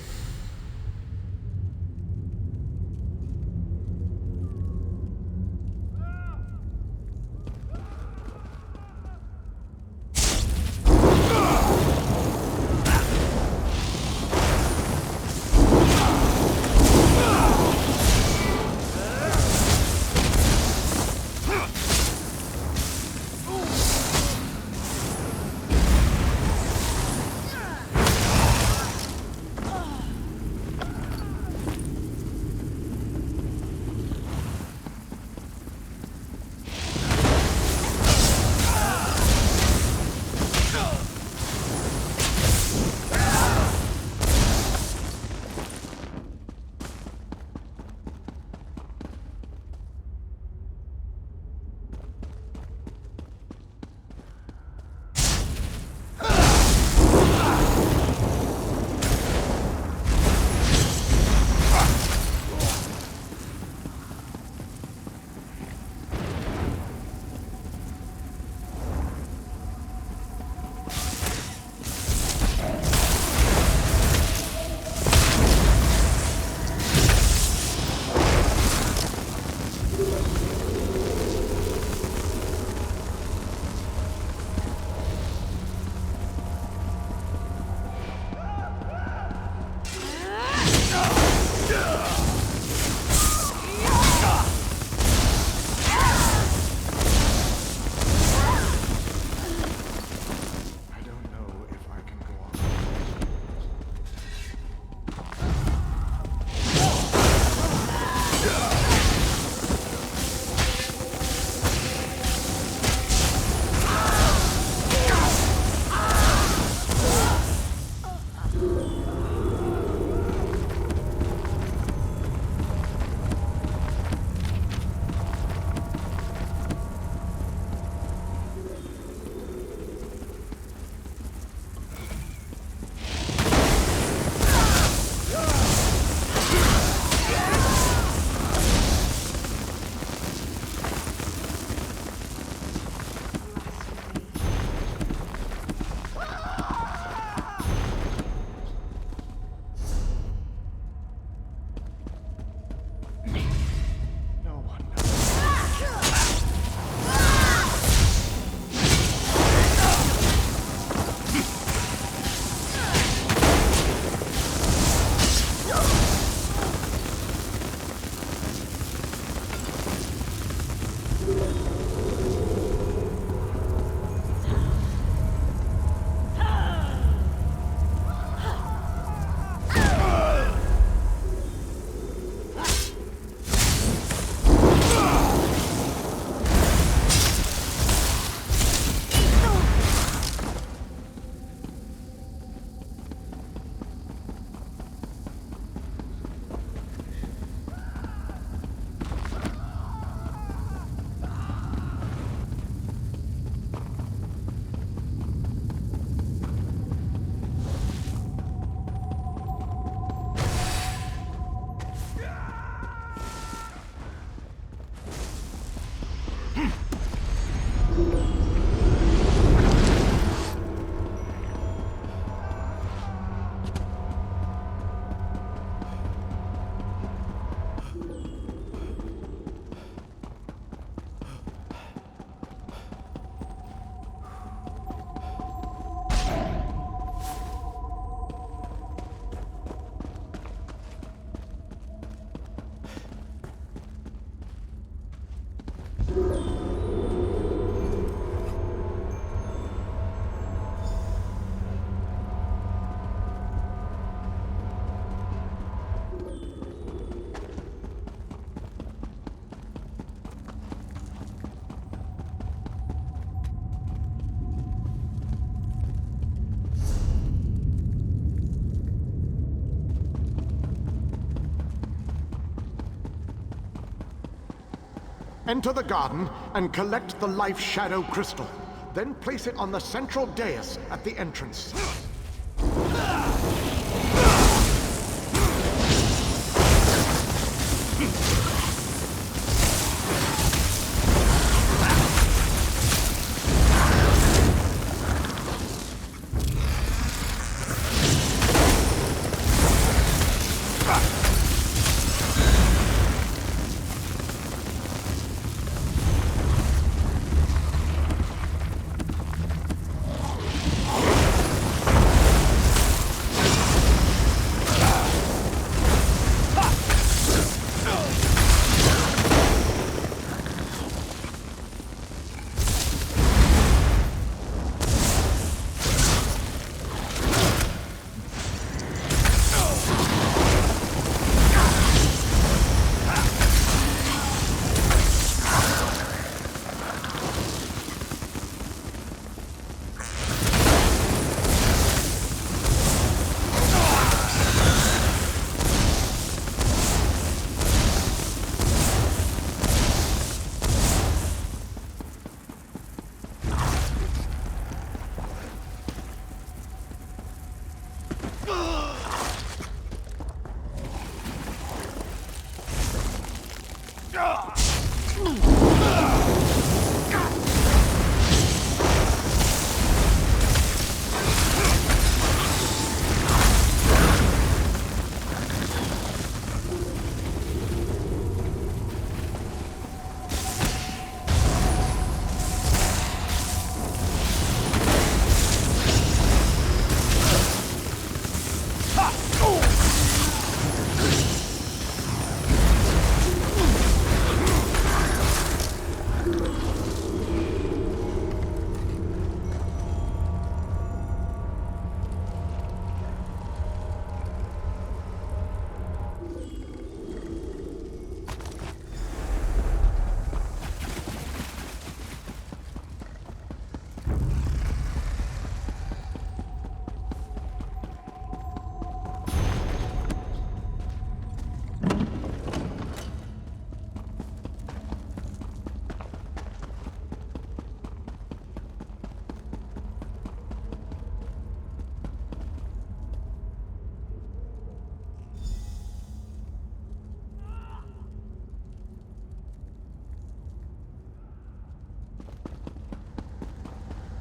Enter the garden and collect the Life Shadow Crystal. Then place it on the central dais at the entrance.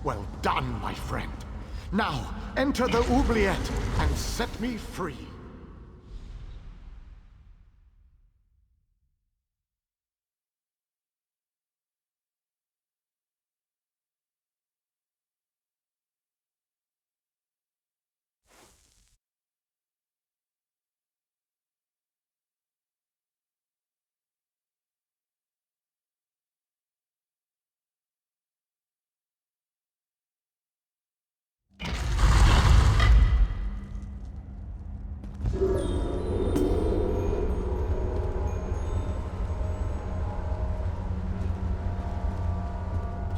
Well done, my friend. Now, enter the oubliette and set me free.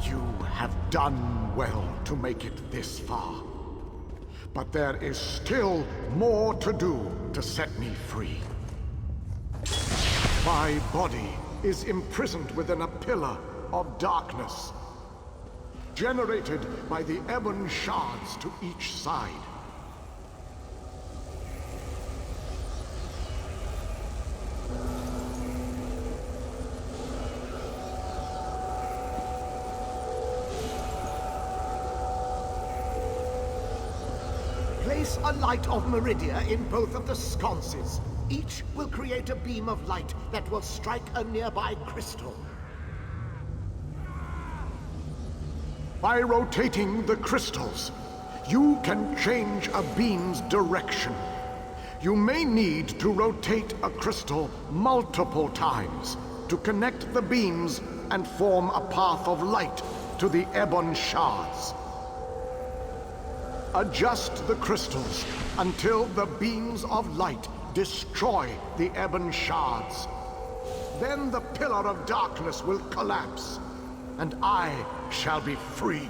You have done well to make it this far. But there is still more to do to set me free. My body is imprisoned within a pillar of darkness, generated by the ebon shards to each side. Place a light of Meridia in both of the sconces. Each will create a beam of light that will strike a nearby crystal. By rotating the crystals, you can change a beam's direction. You may need to rotate a crystal multiple times to connect the beams and form a path of light to the ebon shards. Adjust the crystals until the beams of light destroy the ebon shards. Then the Pillar of Darkness will collapse, and I shall be free.